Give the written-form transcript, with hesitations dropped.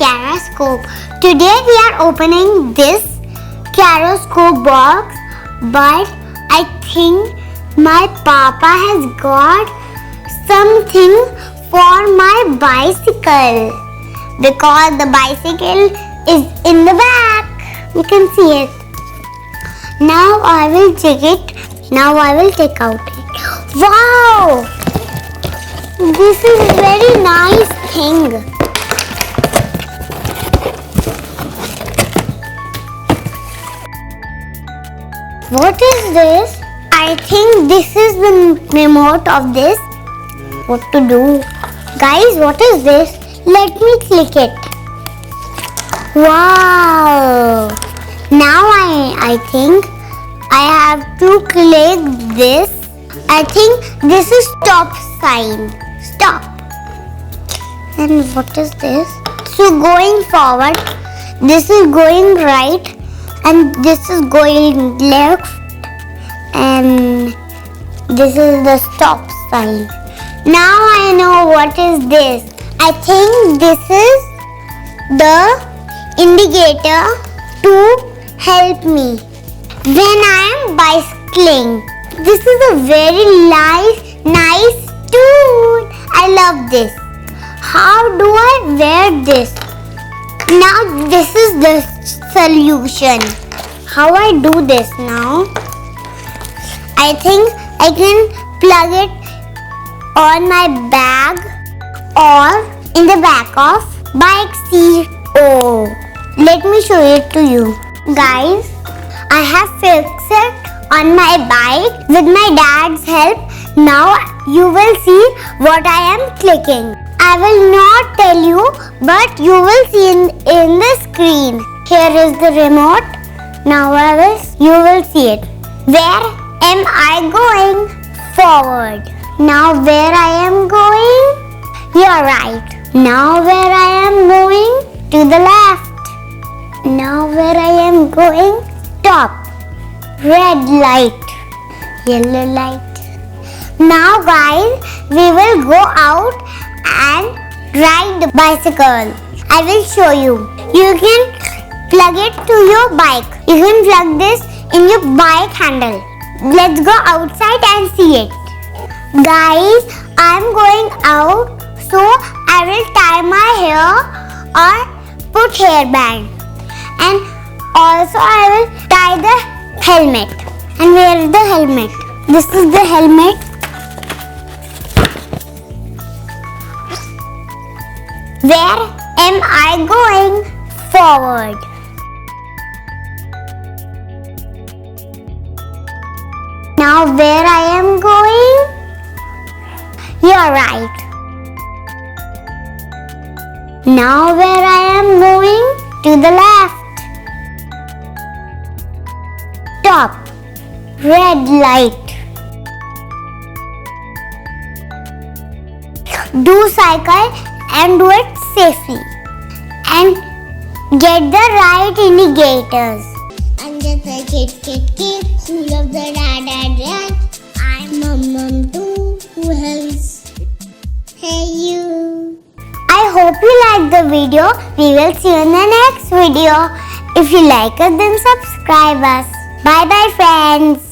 Kyrascope. Today we are opening this Kyrascope box, but I think my papa has got something for my bicycle because the bicycle is in the back. You can see it. Now I will check it. Now I will take out it. Wow! This is very nice thing. What is this? I think this is the remote of this. What to do? Guys, what is this? Let me click it. Wow! Now I think I have to click this. I think this is stop sign. Stop. And what is this? So going forward, this is going right and this is going left and this is the stop sign. Now I know what is this. I think this is the indicator to help me when I am bicycling. This is a very nice tool. I love this. How do I wear this? Now this is the solution. How I do this now? I think I can plug it on my bag or in the back of bike seat. Oh, let me show it to you. Guys, I have fixed it on my bike with my dad's help. Now you will see what I am clicking. I will not tell you, but you will see in the screen. Here is the remote. Now you will see it. Where am I going? Forward. Now where I am going? You're right. Now where I am going? To the left. Now where I am going? Stop. Red light. Yellow light. Now guys, we will go out and ride the bicycle. I will show you. You can plug it to your bike. You can plug this in your bike handle. Let's go outside and see it. Guys, I am going out, so I will tie my hair or put hairband. And also I will tie the helmet. And where is the helmet? This is the helmet. Where am I going? Forward. Now where I am going? You're right. Now where I am going? To the left. Stop. Red light. Do cycle and do it safely. And get the right indicators. I'm just a kid who loves the dad. I'm a mom too who helps. Hey you. I hope you liked the video. We will see you in the next video. If you like us, then subscribe us. Bye bye friends.